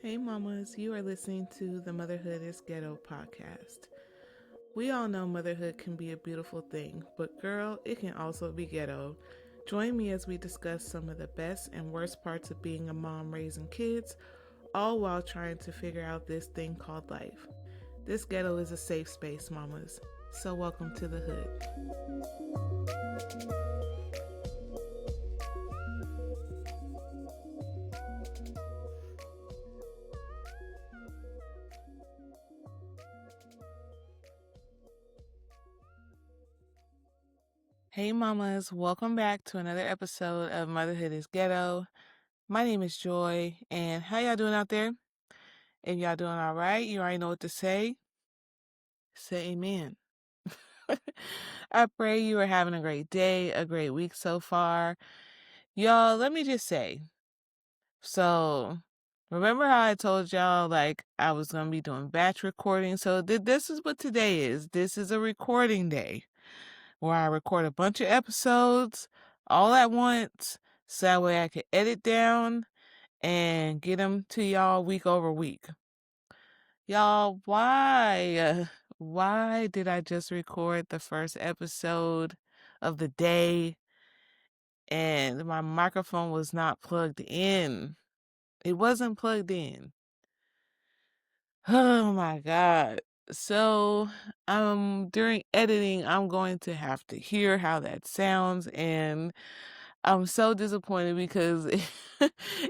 Hey mamas, you are listening to the Motherhood is Ghetto podcast. We all know motherhood can be a beautiful thing, but girl, it can also be ghetto. Join me as we discuss some of the best and worst parts of being a mom raising kids, all while trying to figure out this thing called life. This ghetto is a safe space, mamas. So welcome to the hood. Hey mamas, welcome back to another episode of Motherhood is Ghetto. My name is Joy, and how y'all doing out there? If y'all doing all right, you already know what to say. Say amen. I pray you are having a great day, a great week so far. Y'all, let me just say, so remember how I told y'all I was going to be doing batch recording? So this is what today is. This is a recording day where I record a bunch of episodes all at once so that way I can edit down and get them to y'all week over week. Y'all, why? Why did I just record the first episode of the day and my microphone was not plugged in? It wasn't plugged in. Oh my God. So, during editing, I'm going to have to hear how that sounds, and I'm so disappointed because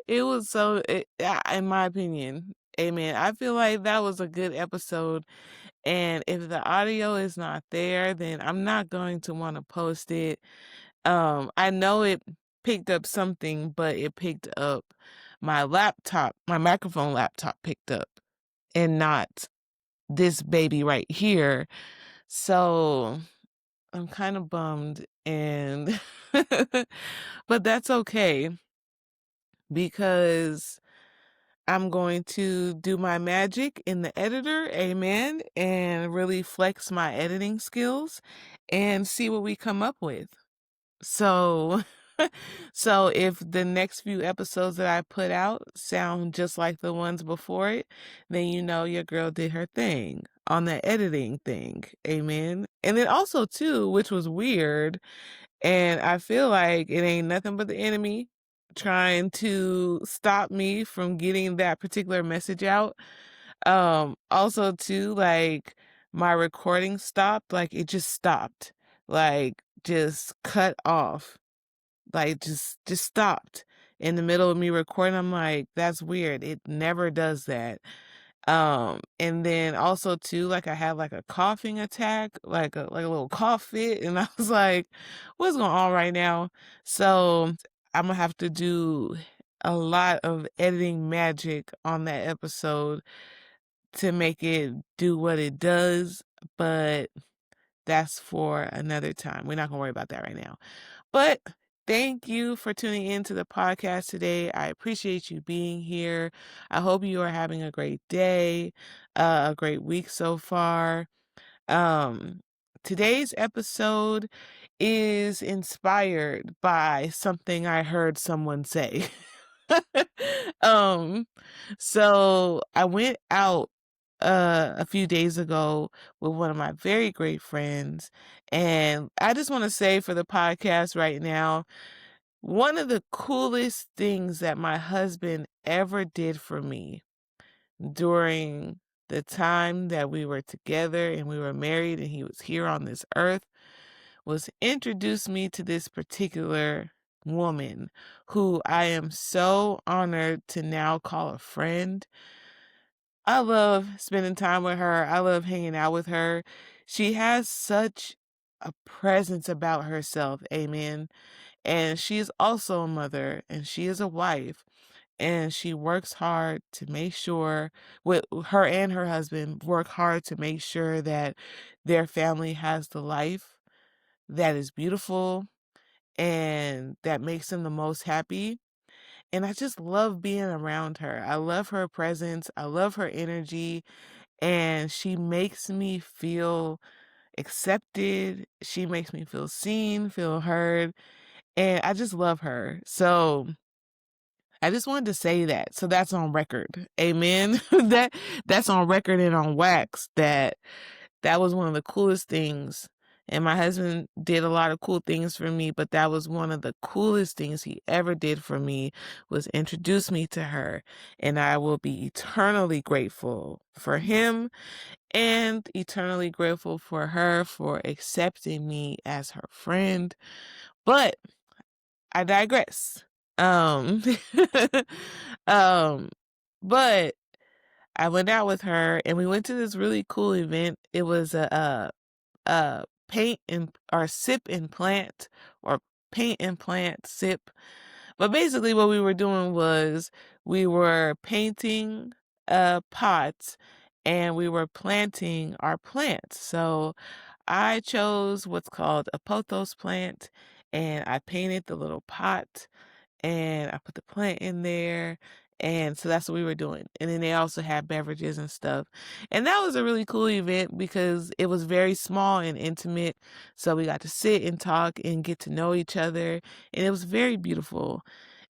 it was in my opinion, amen. I feel like that was a good episode. And if the audio is not there, then I'm not going to want to post it. I know it picked up something, but it picked up my microphone laptop picked up and not this baby right here. So I'm kind of bummed and but that's okay because I'm going to do my magic in the editor, amen, and really flex my editing skills and see what we come up with. So, so if the next few episodes that I put out sound just like the ones before it, then you know your girl did her thing on the editing thing, amen. And then also too, which was weird, and I feel like it ain't nothing but the enemy trying to stop me from getting that particular message out. Also too, my recording stopped, it just stopped, just cut off, just stopped in the middle of me recording. I'm like, that's weird. It never does that. And then also too, I had a coughing attack, like a little cough fit, and I was like, what's going on right now? So I'm gonna have to do a lot of editing magic on that episode to make it do what it does, but that's for another time. We're not gonna worry about that right now. But thank you for tuning in to the podcast today. I appreciate you being here. I hope you are having a great day, a great week so far. Today's episode is inspired by something I heard someone say. um, so I went out a few days ago with one of my very great friends, and I just want to say for the podcast right now, one of the coolest things that my husband ever did for me during the time that we were together and we were married and he was here on this earth was introduce me to this particular woman who I am so honored to now call a friend. I love spending time with her. I love hanging out with her. She has such a presence about herself. Amen. And she is also a mother and she is a wife. And she works hard to make sure, with her and her husband work hard to make sure that their family has the life that is beautiful and that makes them the most happy. And I just love being around her. I love her presence. I love her energy. And she makes me feel accepted. She makes me feel seen, feel heard. And I just love her. So I just wanted to say that. So that's on record. Amen. That's on record and on wax that was one of the coolest things. And my husband did a lot of cool things for me, but that was one of the coolest things he ever did for me was introduce me to her. And I will be eternally grateful for him and eternally grateful for her for accepting me as her friend. But I digress. Um, um, but I went out with her and we went to this really cool event. It was a paint and or sip and plant or paint and plant sip. But basically what we were doing was we were painting pots and we were planting our plants. So I chose what's called a pothos plant and I painted the little pot and I put the plant in there. And so that's what we were doing. And then they also had beverages and stuff. And that was a really cool event because it was very small and intimate. So we got to sit and talk and get to know each other. And it was very beautiful.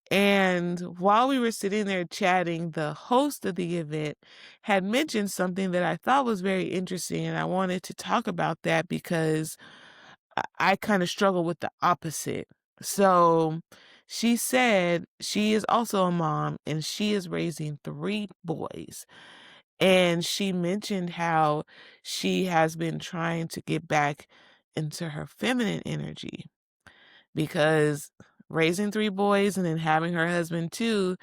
And while we were sitting there chatting, the host of the event had mentioned something that I thought was very interesting. And I wanted to talk about that because I kind of struggle with the opposite. So she said she is also a mom and she is raising 3 boys. And she mentioned how she has been trying to get back into her feminine energy because raising 3 boys and then having her husband too,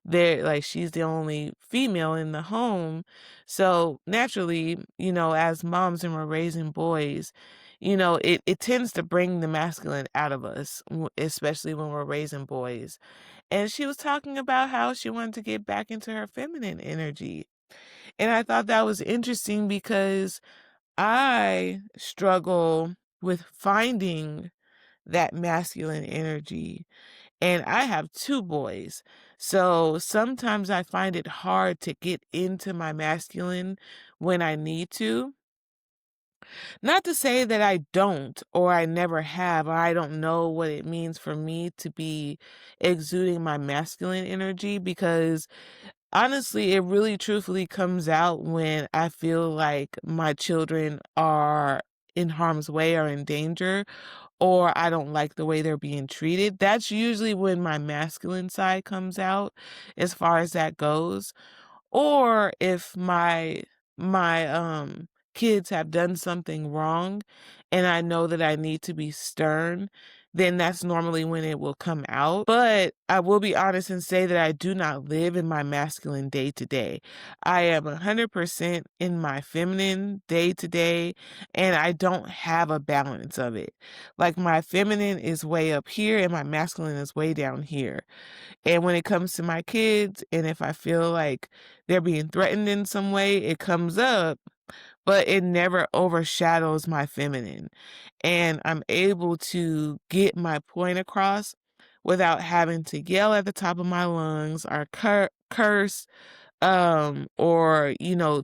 they're like she's the only female in the home. So naturally, as moms and we're raising boys, it tends to bring the masculine out of us, especially when we're raising boys. And she was talking about how she wanted to get back into her feminine energy. And I thought that was interesting because I struggle with finding that masculine energy. And I have 2 boys. So sometimes I find it hard to get into my masculine when I need to. Not to say that I don't, or I never have, or I don't know what it means for me to be exuding my masculine energy, because honestly, it really truthfully comes out when I feel like my children are in harm's way or in danger, or I don't like the way they're being treated. That's usually when my masculine side comes out as far as that goes. Or if my kids have done something wrong and I know that I need to be stern, then that's normally when it will come out. But I will be honest and say that I do not live in my masculine day to day. I am 100% in my feminine day to day, and I don't have a balance of it. Like my feminine is way up here and my masculine is way down here. And when it comes to my kids, and if I feel like they're being threatened in some way, it comes up, but it never overshadows my feminine. And I'm able to get my point across without having to yell at the top of my lungs or curse, or,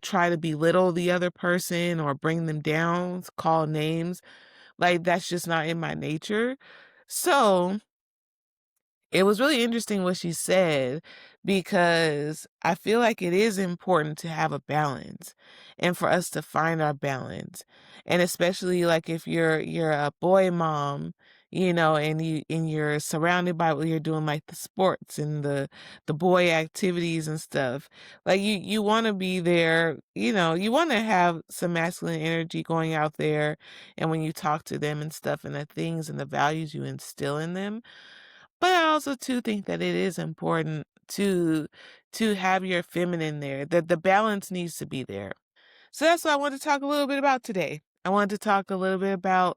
try to belittle the other person or bring them down, call names. Like that's just not in my nature. So, it was really interesting what she said because I feel like it is important to have a balance and for us to find our balance. And especially like if you're a boy mom, and you're surrounded by what you're doing like the sports and the boy activities and stuff. Like you want to be there, you want to have some masculine energy going out there and when you talk to them and stuff and the things and the values you instill in them. But I also too think that it is important to have your feminine there, that the balance needs to be there. So that's what I want to talk a little bit about today. I wanted to talk a little bit about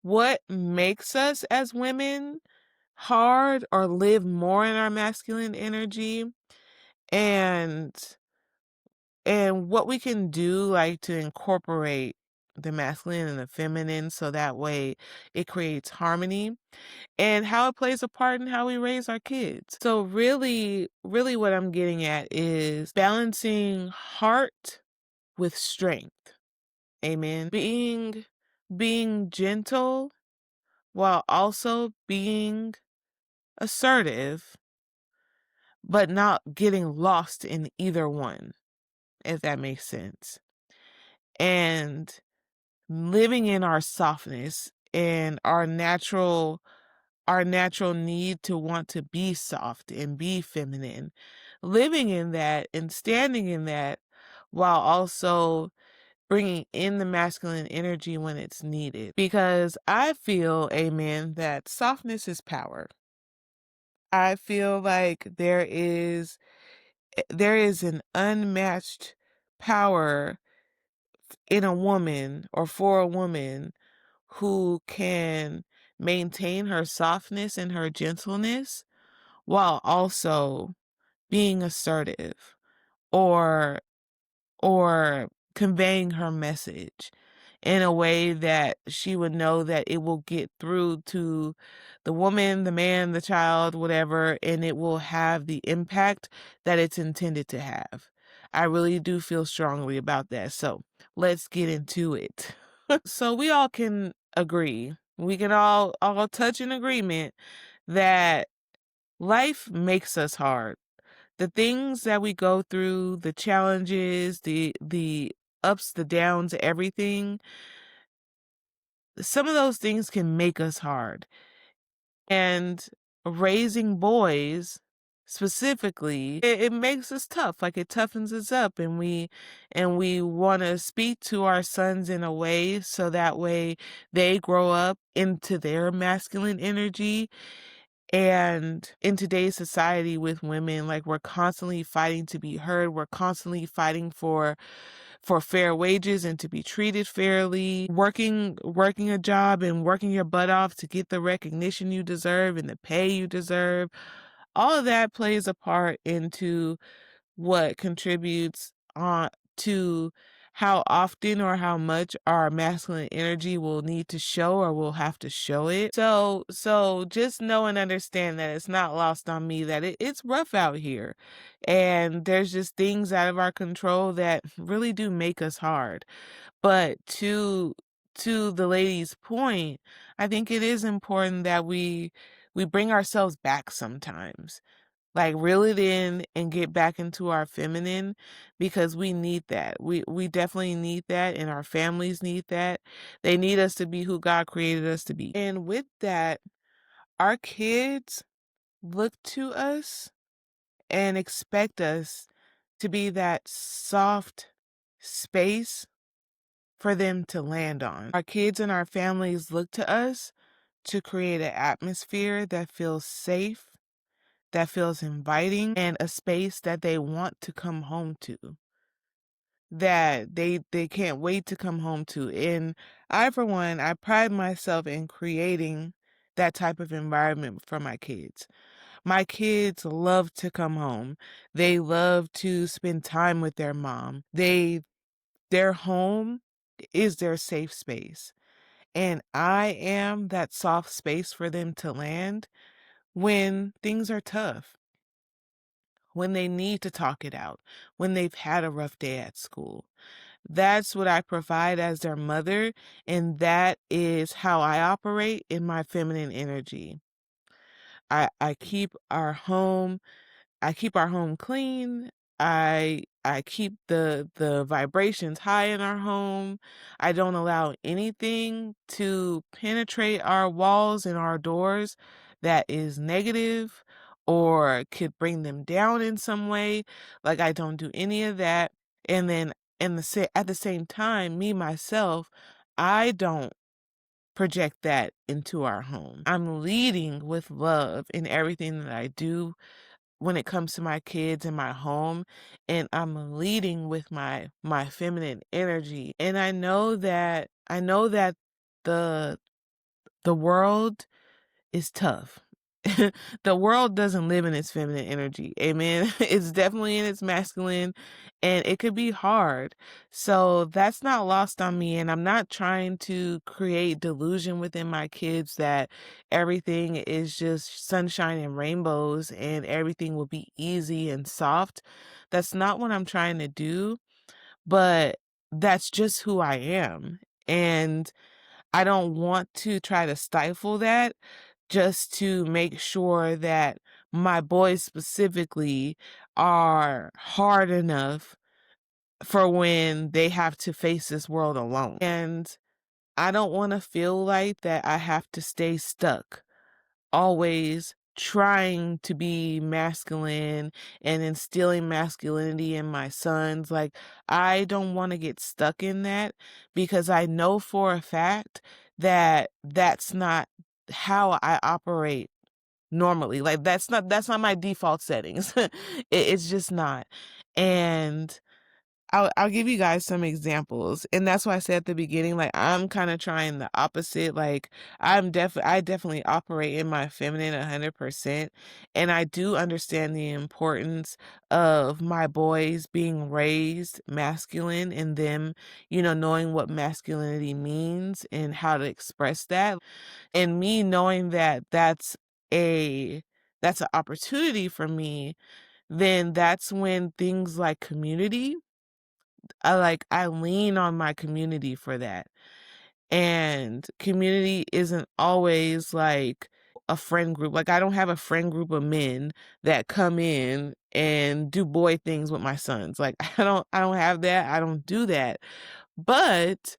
what makes us as women hard or live more in our masculine energy, and what we can do like to incorporate the masculine and the feminine so that way it creates harmony, and how it plays a part in how we raise our kids. So really, really what I'm getting at is balancing heart with strength. Amen. Being gentle while also being assertive, but not getting lost in either one, if that makes sense. And living in our softness and our natural need to want to be soft and be feminine, living in that and standing in that while also bringing in the masculine energy when it's needed. Because I feel, amen, that softness is power. I feel like there is an unmatched power in a woman or for a woman who can maintain her softness and her gentleness while also being assertive or or conveying her message in a way that she would know that it will get through to the woman, the man, the child, whatever, and it will have the impact that it's intended to have. I really do feel strongly about that. So let's get into it. So we all can agree. We can all touch an agreement that life makes us hard. The things that we go through, the challenges, the ups, the downs, everything, some of those things can make us hard. And raising boys specifically, it makes us tough. Like it toughens us up, and we want to speak to our sons in a way so that way they grow up into their masculine energy. And in today's society with women, like we're constantly fighting to be heard. We're constantly fighting for fair wages and to be treated fairly, working a job and working your butt off to get the recognition you deserve and the pay you deserve. All of that plays a part into what contributes to how often or how much our masculine energy will need to show or will have to show it. So just know and understand that it's not lost on me that it's rough out here. And there's just things out of our control that really do make us hard. But to the lady's point, I think it is important that we bring ourselves back sometimes, like reel it in and get back into our feminine, because we need that. We definitely need that, and our families need that. They need us to be who God created us to be. And with that, our kids look to us and expect us to be that soft space for them to land on. Our kids and our families look to us to create an atmosphere that feels safe, that feels inviting, and a space that they want to come home to, that they can't wait to come home to. And I, for one, I pride myself in creating that type of environment for my kids. My kids love to come home. They love to spend time with their mom. Their home is their safe space. And I am that soft space for them to land when things are tough, when they need to talk it out, when they've had a rough day at school. That's what I provide as their mother, and that is how I operate in my feminine energy. I keep our home I keep our home clean. I keep the vibrations high in our home. I don't allow anything to penetrate our walls and our doors that is negative or could bring them down in some way. Like I don't do any of that. And then at the same time, me myself, I don't project that into our home. I'm leading with love in everything that I do when it comes to my kids and my home, and I'm leading with my feminine energy. And I know that the the world is tough. The world doesn't live in its feminine energy. Amen. It's definitely in its masculine, and it could be hard. So that's not lost on me. And I'm not trying to create delusion within my kids that everything is just sunshine and rainbows and everything will be easy and soft. That's not what I'm trying to do, but that's just who I am. And I don't want to try to stifle that just to make sure that my boys specifically are hard enough for when they have to face this world alone. And I don't wanna feel like that I have to stay stuck, always trying to be masculine and instilling masculinity in my sons. Like, I don't wanna get stuck in that because I know for a fact that that's not how I operate normally. Like, that's not my default settings. It's just not. And I'll give you guys some examples, and that's why I said at the beginning, like, I'm kinda trying the opposite. Like, I definitely operate in my feminine 100%, and I do understand the importance of my boys being raised masculine and them, knowing what masculinity means and how to express that, and me knowing that that's an opportunity for me, then that's when things like community I lean on my community for that. And community isn't always like a friend group. Like, I don't have a friend group of men that come in and do boy things with my sons. Like, I don't have that. I don't do that. But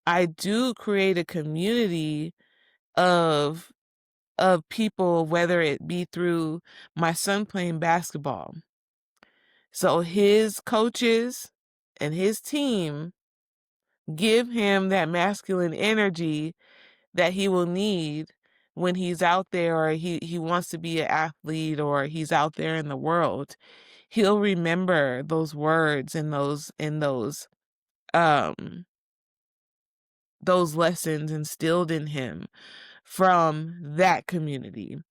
I do create a community of people, whether it be through my son playing basketball. So his coaches and his team give him that masculine energy that he will need when he's out there, or he wants to be an athlete, or he's out there in the world. He'll remember those words and um those lessons instilled in him from that community.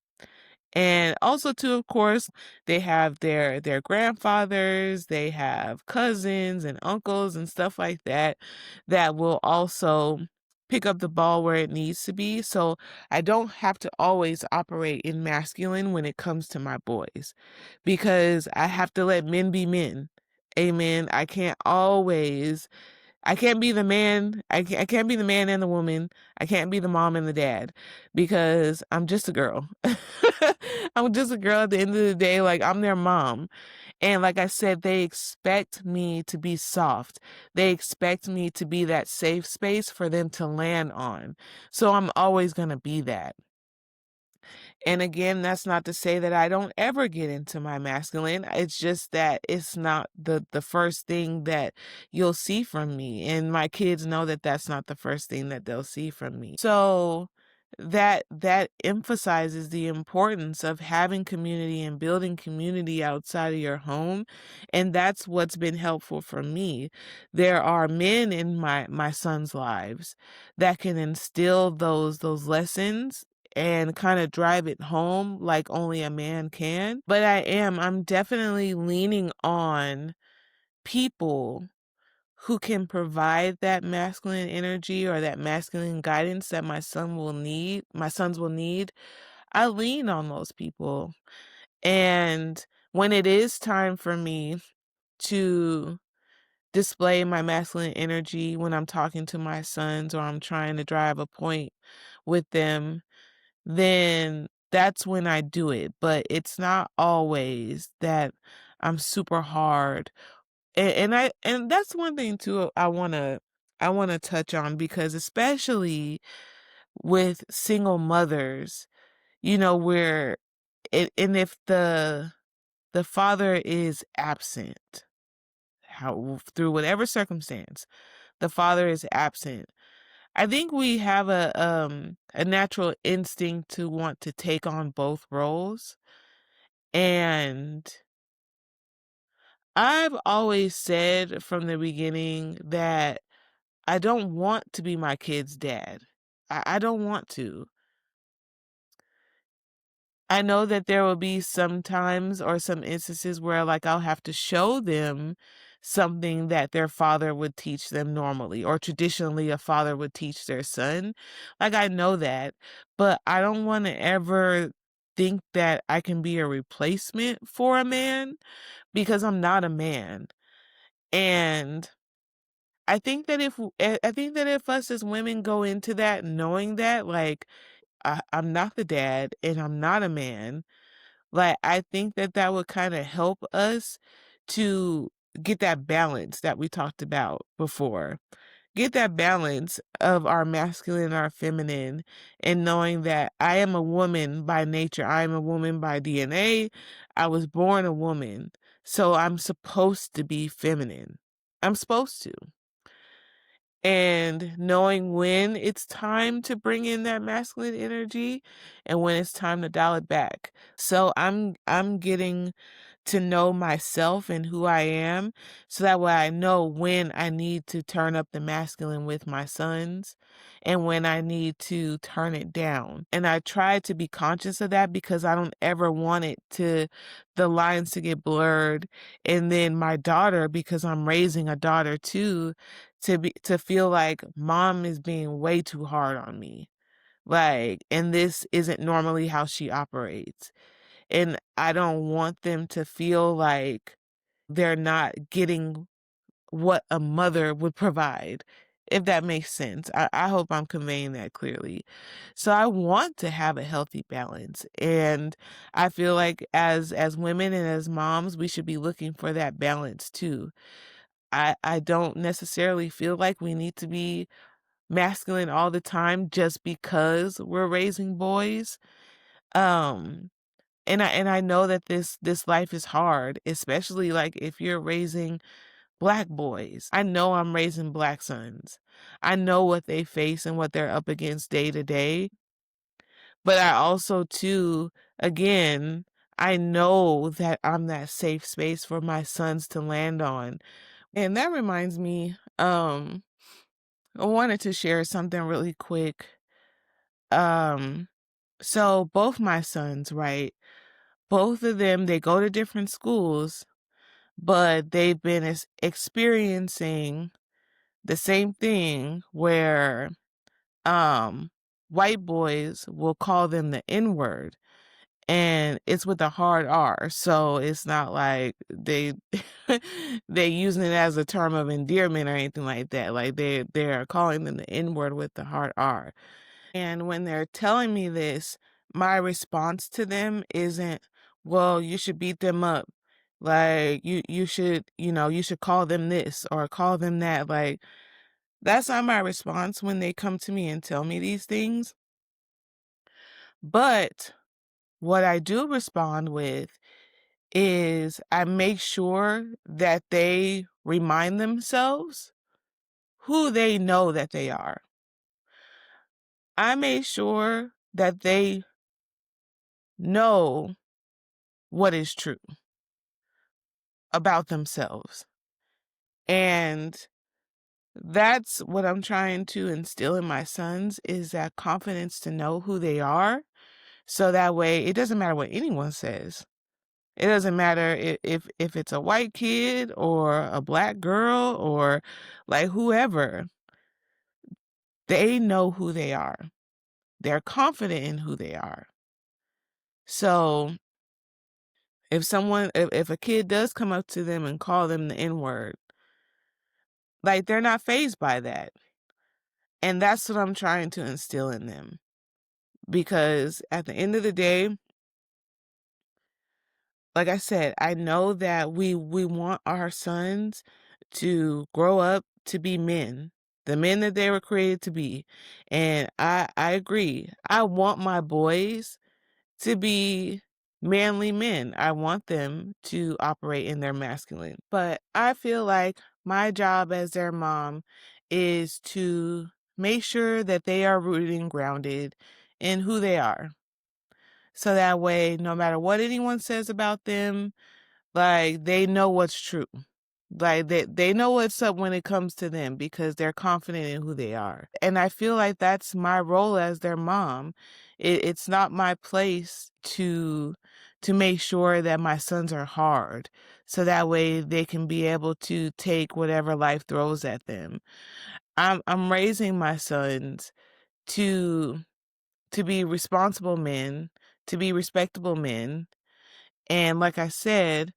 And also too, of course, they have their grandfathers, they have cousins and uncles and stuff like that that will also pick up the ball where it needs to be. So I don't have to always operate in masculine when it comes to my boys, because I have to let men be men. Amen. I can't be the man. I can't be the man and the woman. I can't be the mom and the dad, because I'm just a girl. I'm just a girl at the end of the day. Like, I'm their mom. And like I said, they expect me to be soft. They expect me to be that safe space for them to land on. So I'm always going to be that. And again, that's not to say that I don't ever get into my masculine. It's just that it's not the first thing that you'll see from me. And my kids know that that's not the first thing that they'll see from me. So that emphasizes the importance of having community and building community outside of your home, and that's what's been helpful for me. There are men in my son's lives that can instill those lessons and kind of drive it home like only a man can. But I'm definitely leaning on people who can provide that masculine energy or that masculine guidance that my sons will need. I lean on those people. And when it is time for me to display my masculine energy, when I'm talking to my sons or I'm trying to drive a point with them, then that's when I do it. But it's not always that I'm super hard. And that's one thing too I wanna touch on, because especially with single mothers, where and if the father is absent, how through whatever circumstance, the father is absent. I think we have a natural instinct to want to take on both roles. And I've always said from the beginning that I don't want to be my kid's dad. I don't want to. I know that there will be some times or some instances where, like, I'll have to show them something that their father would teach them normally, or traditionally a father would teach their son. Like, I know that, but I don't want to ever think that I can be a replacement for a man, because I'm not a man. And I think that if us as women go into that knowing that, like, I'm not the dad and I'm not a man, Like, I think that that would kinda help us to get that balance that we talked about before. Get that balance of our masculine and our feminine, and knowing that I am a woman by nature. I am a woman by DNA. I was born a woman, so I'm supposed to be feminine. I'm supposed to. And knowing when it's time to bring in that masculine energy and when it's time to dial it back. So I'm getting to know myself and who I am so that way I know when I need to turn up the masculine with my sons and when I need to turn it down. And I try to be conscious of that because I don't ever want it to the lines to get blurred. And then my daughter, because I'm raising a daughter too, to feel like mom is being way too hard on me. Like, and this isn't normally how she operates. And I don't want them to feel like they're not getting what a mother would provide, if that makes sense. I hope I'm conveying that clearly. So I want to have a healthy balance. And I feel like as women and as moms, we should be looking for that balance too. I don't necessarily feel like we need to be masculine all the time just because we're raising boys. Um and I know that this life is hard, especially like if you're raising black boys. I know I'm raising black sons. I know what they face and what they're up against day to day. But I also too, again, I know that I'm that safe space for my sons to land on. And that reminds me, I wanted to share something really quick. Um, so both my sons, right? Both of them, they go to different schools, but they've been experiencing the same thing where um white boys will call them the N-word, and it's with a hard R. So it's not like they using it as a term of endearment or anything like that. Like they're calling them the N-word with the hard R. And when they're telling me this, my response to them isn't, well, you should beat them up. Like you should, you should call them this or call them that. Like that's not my response when they come to me and tell me these things. But what I do respond with is I make sure that they remind themselves who they know that they are. I make sure that they know what is true about themselves. And that's what I'm trying to instill in my sons is that confidence to know who they are. So that way it doesn't matter what anyone says. It doesn't matter if it's a white kid or a black girl or like whoever. They know who they are. They're confident in who they are. So if a kid does come up to them and call them the N-word, like they're not fazed by that. And that's what I'm trying to instill in them. Because at the end of the day, like I said, I know that we want our sons to grow up to be men, the men that they were created to be. And I agree. I want my boys to be manly men. I want them to operate in their masculine. But I feel like my job as their mom is to make sure that they are rooted and grounded in who they are. So that way, no matter what anyone says about them, like they know what's true. Like they know what's up when it comes to them because they're confident in who they are. And I feel like that's my role as their mom. It's not my place to make sure that my sons are hard so that way they can be able to take whatever life throws at them. I'm raising my sons to to be responsible men, to be respectable men. And like I said,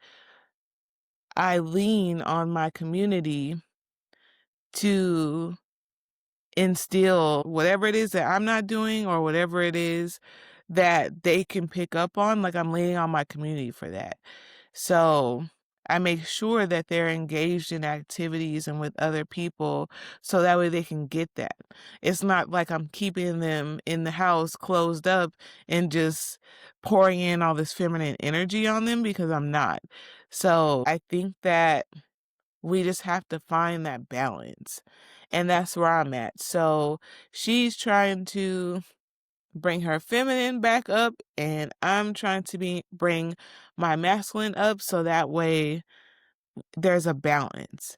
I lean on my community to instill whatever it is that I'm not doing or whatever it is that they can pick up on, like, I'm leaning on my community for that. So, I make sure that they're engaged in activities and with other people so that way they can get that. It's not like I'm keeping them in the house closed up and just pouring in all this feminine energy on them because I'm not. So, I think that we just have to find that balance, and that's where I'm at. So, she's trying to bring her feminine back up, and I'm trying to bring my masculine up so that way there's a balance.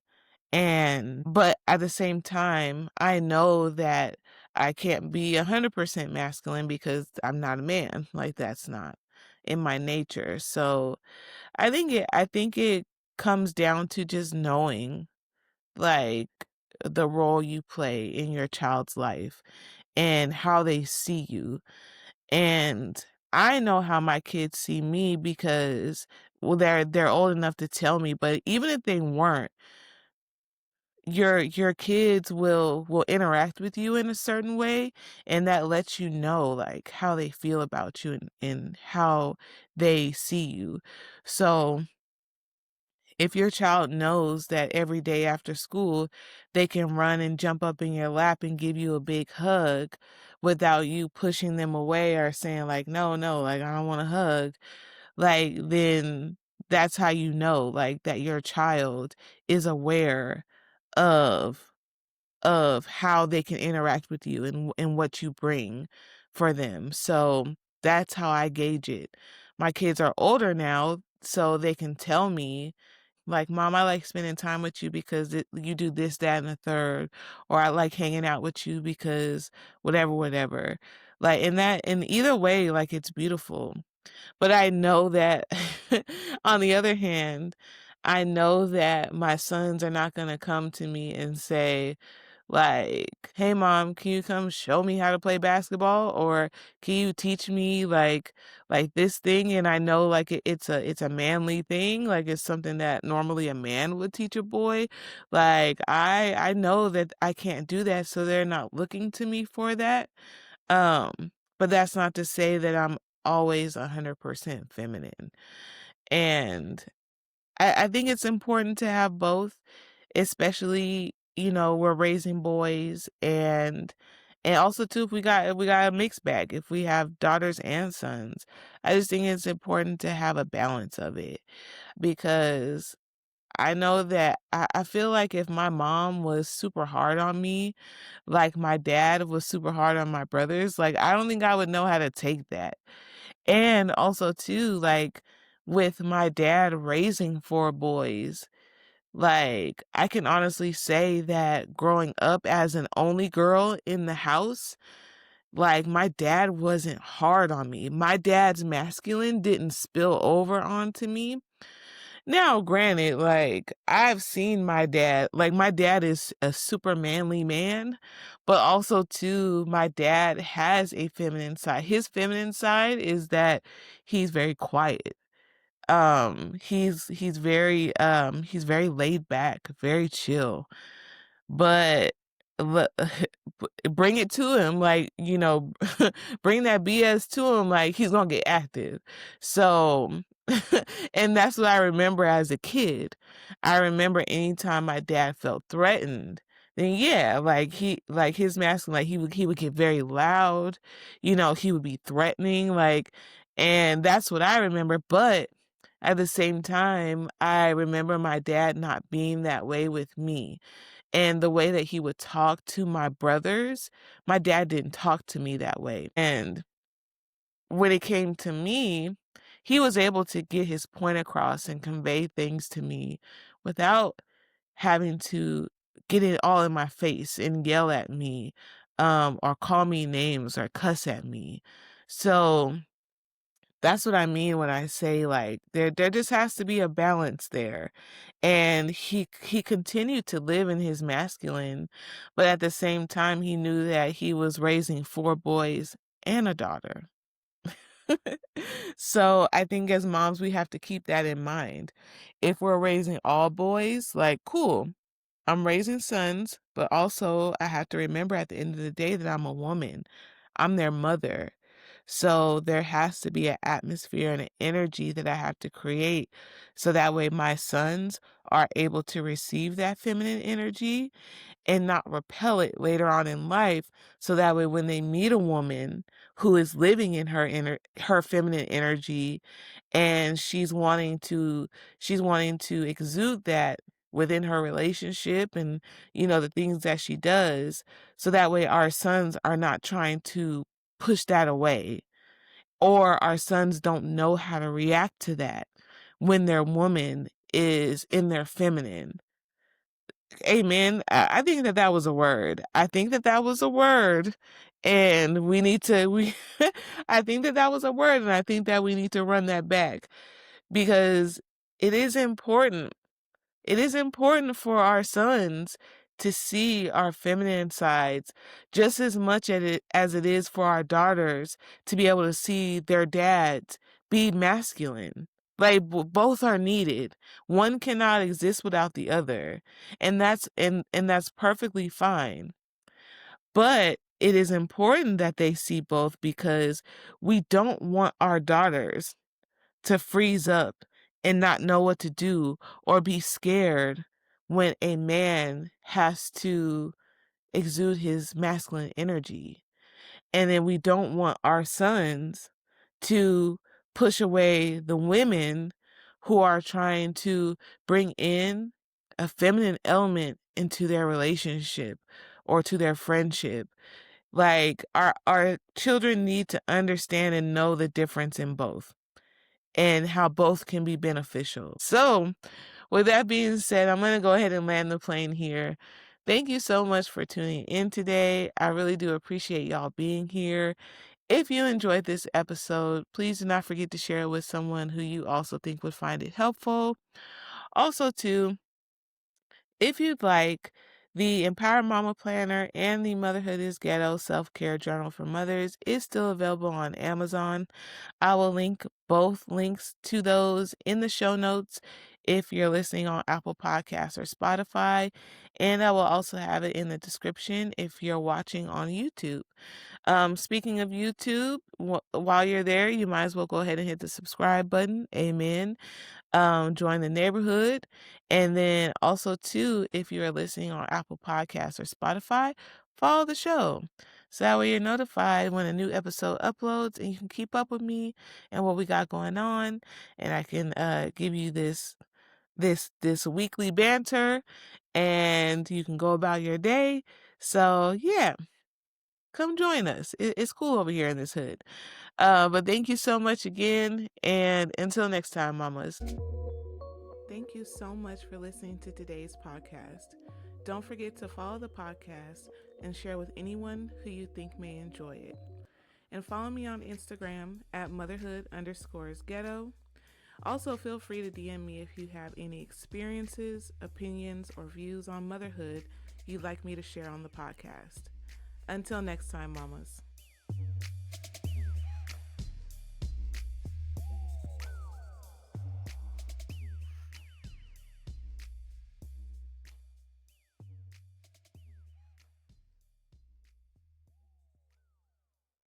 And but at the same time, I know that I can't be 100% masculine because I'm not a man. Like, that's not in my nature. So, I think it comes down to just knowing, like, the role you play in your child's life and how they see you. And I know how my kids see me because, well, they're old enough to tell me, but even if they weren't, your kids will interact with you in a certain way, and that lets you know, like, how they feel about you and how they see you. So, if your child knows that every day after school, they can run and jump up in your lap and give you a big hug without you pushing them away or saying like, "No, no, like, I don't want a hug," like, then that's how you know, like, that your child is aware of how they can interact with you and what you bring for them. So that's how I gauge it. My kids are older now, so they can tell me like, "Mom, I like spending time with you because you do this, that, and the third," or "I like hanging out with you because whatever, whatever." Like, in either way, like, it's beautiful. But I know that on the other hand, I know that my sons are not gonna come to me and say, like, "Hey, mom, can you come show me how to play basketball?" Or, "Can you teach me, like, this thing?" And I know, like, it's a manly thing, like, it's something that normally a man would teach a boy. Like, I know that I can't do that, so they're not looking to me for that. But that's not to say that I'm always 100% feminine. And I think it's important to have both, especially, we're raising boys and also too if we got a mixed bag, if we have daughters and sons. I just think it's important to have a balance of it because I know that I feel like if my mom was super hard on me, like my dad was super hard on my brothers, like I don't think I would know how to take that. And also too, like with my dad raising 4 boys, like I can honestly say that growing up as an only girl in the house, like my dad wasn't hard on me. My dad's masculine didn't spill over onto me. Now, granted, like I've seen my dad is a super manly man, but also too, my dad has a feminine side. His feminine side is that he's very quiet. He's very laid back, very chill. But le bring it to him, like, bring that BS to him, like, he's gonna get active. So and that's what I remember as a kid. I remember anytime my dad felt threatened, then yeah, like his masculine, like, he would get very loud, he would be threatening, like and that's what I remember, but at the same time, I remember my dad not being that way with me. And the way that he would talk to my brothers, my dad didn't talk to me that way. And when it came to me, he was able to get his point across and convey things to me without having to get it all in my face and yell at me, or call me names or cuss at me. So that's what I mean when I say, like, there just has to be a balance there. And he continued to live in his masculine, but at the same time, he knew that he was raising 4 boys and a daughter. So, I think as moms, we have to keep that in mind. If we're raising all boys, like, cool, I'm raising sons, but also I have to remember at the end of the day that I'm a woman. I'm their mother. So there has to be an atmosphere and an energy that I have to create so that way my sons are able to receive that feminine energy and not repel it later on in life. So that way when they meet a woman who is living in her feminine energy and she's wanting to exude that within her relationship and the things that she does, so that way our sons are not trying to push that away, or our sons don't know how to react to that when their woman is in their feminine. Amen. I think that that was a word. I think that that was a word. And we need to, I think that that was a word. And I think that we need to run that back because it is important. It is important for our sons to see our feminine sides just as much as it is for our daughters to be able to see their dads be masculine. Like both are needed. One cannot exist without the other. And that's perfectly fine. But it is important that they see both because we don't want our daughters to freeze up and not know what to do or be scared when a man has to exude his masculine energy. And then we don't want our sons to push away the women who are trying to bring in a feminine element into their relationship or to their friendship. Like our children need to understand and know the difference in both and how both can be beneficial. So, with that being said, I'm going to go ahead and land the plane here. Thank you so much for tuning in today. I really do appreciate y'all being here. If you enjoyed this episode, please do not forget to share it with someone who you also think would find it helpful. Also, too, if you'd like, the Empower Mama Planner and the Motherhood is Ghetto Self-Care Journal for Mothers is still available on Amazon. I will link both links to those in the show notes if you're listening on Apple Podcasts or Spotify. And I will also have it in the description if you're watching on YouTube. Speaking of YouTube, while you're there, you might as well go ahead and hit the subscribe button. Amen. Join the neighborhood. And then also too, if you are listening on Apple Podcasts or Spotify, follow the show. So that way you're notified when a new episode uploads and you can keep up with me and what we got going on. And I can give you this weekly banter and you can go about your day. So yeah, come join us. It's cool over here in this hood. But thank you so much again. And until next time, mamas. Thank you so much for listening to today's podcast. Don't forget to follow the podcast and share with anyone who you think may enjoy it. And follow me on Instagram at motherhood_ghetto. Also, feel free to DM me if you have any experiences, opinions, or views on motherhood you'd like me to share on the podcast. Until next time, mamas.